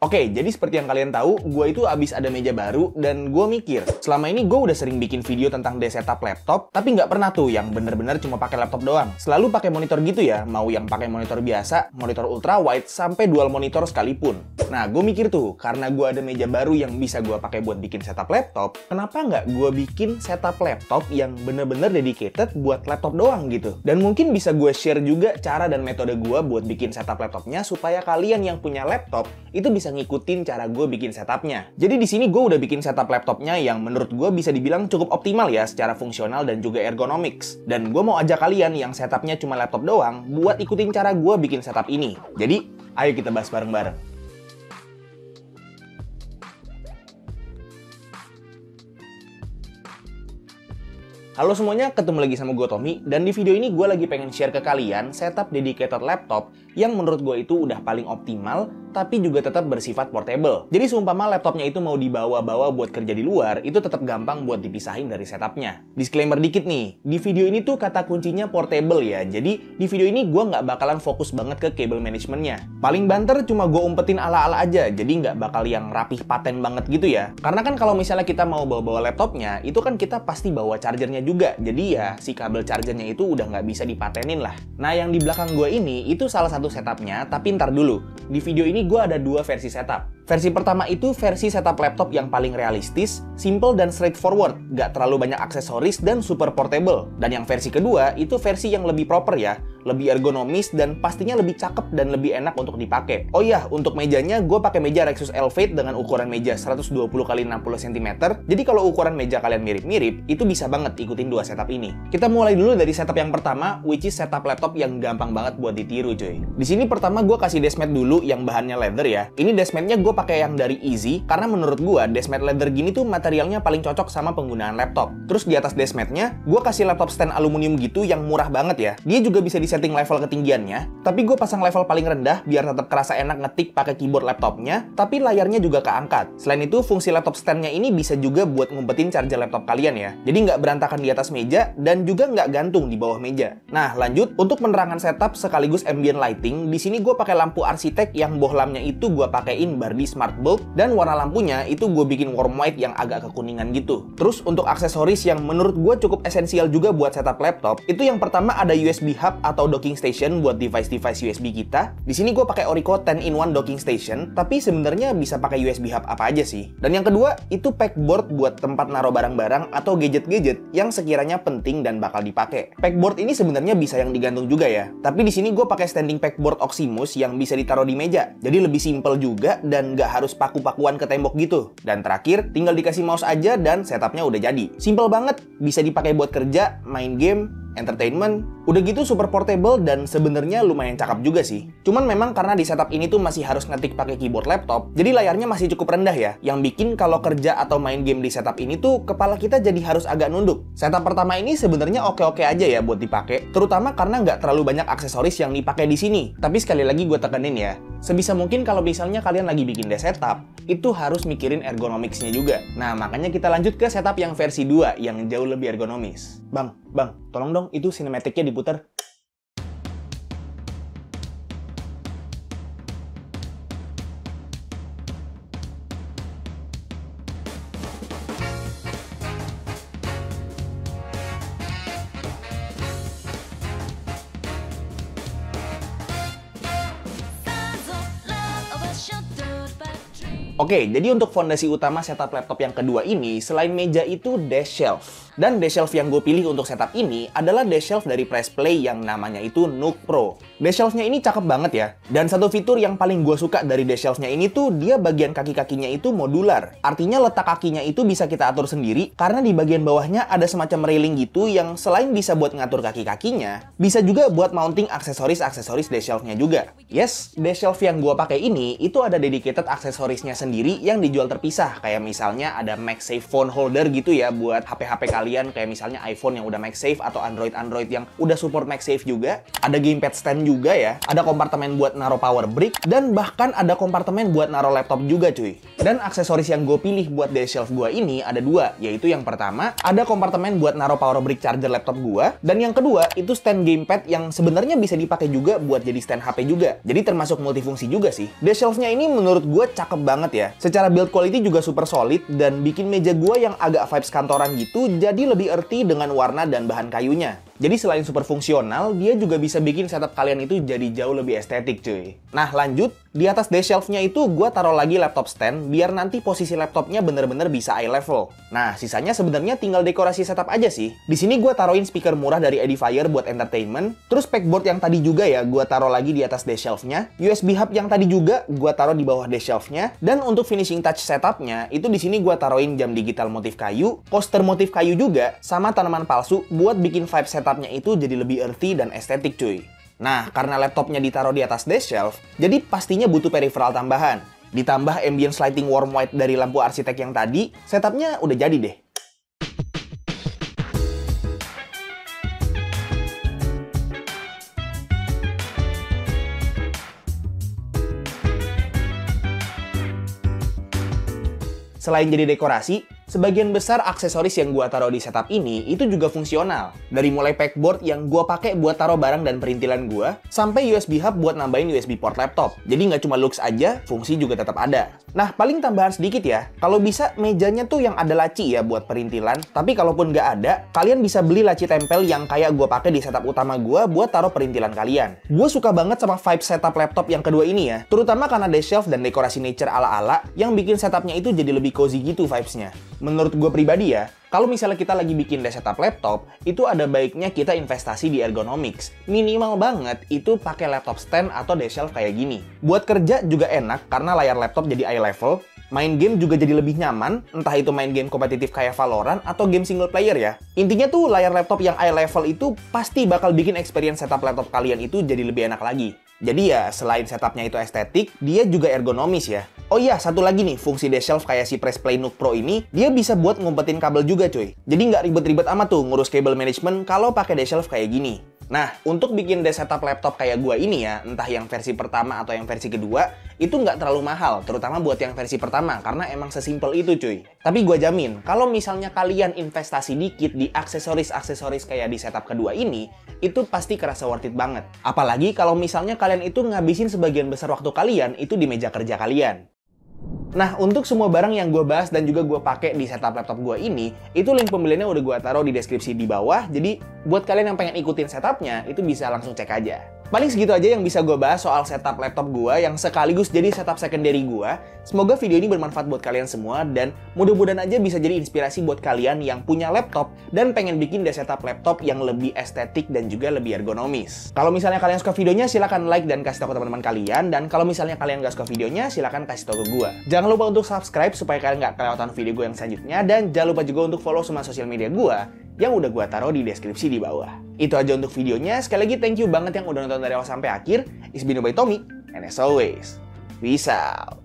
Oke, jadi seperti yang kalian tahu, gue itu abis ada meja baru dan gue mikir, selama ini gue udah sering bikin video tentang setup laptop, tapi nggak pernah tuh yang bener-bener cuma pakai laptop doang. Selalu pakai monitor gitu ya, mau yang pakai monitor biasa, monitor ultra wide, sampai dual monitor sekalipun. Nah, gue mikir tuh, karena gue ada meja baru yang bisa gue pakai buat bikin setup laptop, kenapa nggak gue bikin setup laptop yang bener-bener dedicated buat laptop doang gitu? Dan mungkin bisa gue share juga cara dan metode gue buat bikin setup laptopnya supaya kalian yang punya laptop itu bisa ngikutin cara gue bikin setupnya. Jadi di sini gue udah bikin setup laptopnya yang menurut gue bisa dibilang cukup optimal ya secara fungsional dan juga ergonomics. Dan gue mau ajak kalian yang setupnya cuma laptop doang buat ikutin cara gue bikin setup ini. Jadi ayo kita bahas bareng-bareng. Halo semuanya, ketemu lagi sama gue Tommy, dan di video ini gue lagi pengen share ke kalian setup dedicated laptop yang menurut gue itu udah paling optimal, tapi juga tetap bersifat portable. Jadi seumpama laptopnya itu mau dibawa-bawa buat kerja di luar, itu tetap gampang buat dipisahin dari setupnya. Disclaimer dikit nih, di video ini tuh kata kuncinya portable ya, jadi di video ini gue nggak bakalan fokus banget ke cable managementnya. Paling banter cuma gue umpetin ala-ala aja, jadi nggak bakal yang rapih paten banget gitu ya. Karena kan kalau misalnya kita mau bawa-bawa laptopnya, itu kan kita pasti bawa chargernya juga, jadi ya si kabel chargernya itu udah nggak bisa dipatenin lah. Nah yang di belakang gue ini itu salah satu setupnya, tapi ntar dulu. Di video ini gue ada dua versi setup. Versi pertama itu versi setup laptop yang paling realistis, simple dan straightforward, nggak terlalu banyak aksesoris dan super portable. Dan yang versi kedua itu versi yang lebih proper ya, lebih ergonomis dan pastinya lebih cakep dan lebih enak untuk dipakai. Oh iya, untuk mejanya gue pakai meja Rexus Elevate dengan ukuran meja 120 x 60 cm. Jadi kalau ukuran meja kalian mirip-mirip, itu bisa banget ikutin dua setup ini. Kita mulai dulu dari setup yang pertama, which is setup laptop yang gampang banget buat ditiru cuy. Di sini pertama gue kasih deskmat dulu yang bahannya leather ya. Ini deskmatnya gue pakai yang dari Easy karena menurut gue deskmat leather gini tuh materialnya paling cocok sama penggunaan laptop. Terus di atas deskmatnya gue kasih laptop stand aluminium gitu yang murah banget ya. Dia juga bisa disetting level ketinggiannya, tapi gue pasang level paling rendah biar tetap kerasa enak ngetik pakai keyboard laptopnya, tapi layarnya juga keangkat. Selain itu fungsi laptop standnya ini bisa juga buat ngumpetin charger laptop kalian ya. Jadi nggak berantakan di atas meja dan juga nggak gantung di bawah meja. Nah lanjut, untuk penerangan setup sekaligus ambient lighting, di sini gue pakai lampu arsitek yang bohlamnya itu gue pakein Bardi Smart Bulb, dan warna lampunya itu gue bikin warm white yang agak kekuningan gitu. Terus untuk aksesoris yang menurut gue cukup esensial juga buat setup laptop, itu yang pertama ada USB hub atau docking station buat device-device USB kita. Di sini gue pakai Orico 10-in-1 docking station, tapi sebenarnya bisa pakai USB hub apa aja sih. Dan yang kedua itu packboard buat tempat naruh barang-barang atau gadget-gadget yang sekiranya penting dan bakal dipakai. Packboard ini sebenarnya bisa yang digantung juga ya. Tapi di sini gue pakai standing packboard Oximus yang bisa ditaruh di meja. Jadi lebih simple juga dan nggak harus paku-pakuan ke tembok gitu. Dan terakhir, tinggal dikasih mouse aja dan setupnya udah jadi. Simple banget, bisa dipakai buat kerja, main game, entertainment, udah gitu super portable dan sebenarnya lumayan cakep juga sih. Cuman memang karena di setup ini tuh masih harus ngetik pakai keyboard laptop, jadi layarnya masih cukup rendah ya, yang bikin kalau kerja atau main game di setup ini tuh kepala kita jadi harus agak nunduk. Setup pertama ini sebenarnya oke-oke aja ya buat dipakai, terutama karena nggak terlalu banyak aksesoris yang dipakai di sini. Tapi sekali lagi gue tekenin ya, sebisa mungkin kalau misalnya kalian lagi bikin desk setup, itu harus mikirin ergonomicsnya juga. Nah makanya kita lanjut ke setup yang versi 2 yang jauh lebih ergonomis. Bang, tolong dong itu sinematiknya diputar. Oke, jadi untuk fondasi utama setup laptop yang kedua ini, selain meja itu desk shelf. Dan desk shelf yang gue pilih untuk setup ini adalah desk shelf dari Pressplay yang namanya itu Nook Pro. Desk shelf-nya ini cakep banget ya. Dan satu fitur yang paling gue suka dari desk shelf-nya ini tuh, dia bagian kaki-kakinya itu modular. Artinya letak kakinya itu bisa kita atur sendiri, karena di bagian bawahnya ada semacam railing gitu yang selain bisa buat ngatur kaki-kakinya, bisa juga buat mounting aksesoris-aksesoris desk shelf-nya juga. Yes, desk shelf yang gue pakai ini, itu ada dedicated aksesorisnya sendiri tersendiri yang dijual terpisah. Kayak misalnya ada MagSafe phone holder gitu ya buat HP-HP kalian, kayak misalnya iPhone yang udah MagSafe atau Android yang udah support MagSafe juga. Ada gamepad stand juga ya. Ada kompartemen buat naruh power brick dan bahkan ada kompartemen buat naruh laptop juga cuy. Dan aksesoris yang gue pilih buat day shelf gue ini ada dua, yaitu yang pertama ada kompartemen buat naruh power brick charger laptop gue, dan yang kedua itu stand gamepad yang sebenarnya bisa dipakai juga buat jadi stand HP juga. Jadi termasuk multifungsi juga sih. Day shelf-nya ini menurut gue cakep banget ya. Secara build quality juga super solid dan bikin meja gue yang agak vibes kantoran gitu jadi lebih earthy dengan warna dan bahan kayunya. Jadi selain super fungsional, dia juga bisa bikin setup kalian itu jadi jauh lebih estetik cuy. Nah lanjut, di atas day shelf-nya itu gue taruh lagi laptop stand biar nanti posisi laptopnya bener-bener bisa eye level. Nah sisanya sebenarnya tinggal dekorasi setup aja sih. Di sini gue taruhin speaker murah dari Edifier buat entertainment. Terus backboard yang tadi juga ya gue taruh lagi di atas day shelf-nya. USB hub yang tadi juga gue taruh di bawah day shelf-nya. Dan untuk finishing touch setupnya itu di sini gue taruhin jam digital motif kayu, coaster motif kayu juga, sama tanaman palsu buat bikin vibe setupnya itu jadi lebih earthy dan estetik cuy. Nah, karena laptopnya ditaruh di atas desk shelf, jadi pastinya butuh peripheral tambahan. Ditambah ambient lighting warm white dari lampu arsitek yang tadi, setupnya udah jadi deh. Selain jadi dekorasi, sebagian besar aksesoris yang gua taruh di setup ini itu juga fungsional. Dari mulai backboard yang gua pakai buat taruh barang dan perintilan gua, sampai USB hub buat nambahin USB port laptop. Jadi nggak cuma looks aja, fungsi juga tetap ada. Nah, paling tambahan sedikit ya, kalau bisa mejanya tuh yang ada laci ya buat perintilan. Tapi kalaupun nggak ada, kalian bisa beli laci tempel yang kayak gua pakai di setup utama gua buat taruh perintilan kalian. Gua suka banget sama vibe setup laptop yang kedua ini ya, terutama karena desk shelf dan dekorasi nature ala-ala yang bikin setupnya itu jadi lebih cozy gitu vibes-nya. Menurut gue pribadi ya, kalau misalnya kita lagi bikin setup laptop, itu ada baiknya kita investasi di ergonomics. Minimal banget itu pakai laptop stand atau desk shelf kayak gini. Buat kerja juga enak karena layar laptop jadi eye level. Main game juga jadi lebih nyaman, entah itu main game kompetitif kayak Valorant atau game single player ya. Intinya tuh layar laptop yang eye level itu pasti bakal bikin experience setup laptop kalian itu jadi lebih enak lagi. Jadi ya, selain setupnya itu estetik, dia juga ergonomis ya. Oh iya, satu lagi nih, fungsi desk shelf kayak si Press Play Nook Pro ini, dia bisa buat ngumpetin kabel juga cuy. Jadi nggak ribet-ribet amat tuh ngurus cable management kalau pakai desk shelf kayak gini. Nah, untuk bikin desk setup laptop kayak gua ini ya, entah yang versi pertama atau yang versi kedua, itu nggak terlalu mahal, terutama buat yang versi pertama, karena emang sesimpel itu cuy. Tapi gua jamin, kalau misalnya kalian investasi dikit di aksesoris-aksesoris kayak di setup kedua ini, itu pasti kerasa worth it banget. Apalagi kalau misalnya kalian itu ngabisin sebagian besar waktu kalian itu di meja kerja kalian. Nah, untuk semua barang yang gue bahas dan juga gue pakai di setup laptop gue ini, itu link pembeliannya udah gue taruh di deskripsi di bawah. Jadi, buat kalian yang pengen ikutin setupnya, itu bisa langsung cek aja. Paling segitu aja yang bisa gue bahas soal setup laptop gue yang sekaligus jadi setup secondary gue. Semoga video ini bermanfaat buat kalian semua dan mudah-mudahan aja bisa jadi inspirasi buat kalian yang punya laptop dan pengen bikin setup laptop yang lebih estetik dan juga lebih ergonomis. Kalau misalnya kalian suka videonya, silahkan like dan kasih tahu ke teman-teman kalian. Dan kalau misalnya kalian gak suka videonya, silahkan kasih tahu ke gue. Jangan lupa untuk subscribe supaya kalian gak kelewatan video gue yang selanjutnya. Dan jangan lupa juga untuk follow semua sosial media gue yang udah gue taruh di deskripsi di bawah. Itu aja untuk videonya. Sekali lagi thank you banget yang udah nonton dari awal sampai akhir. It's been by Tommy, and as always, peace out.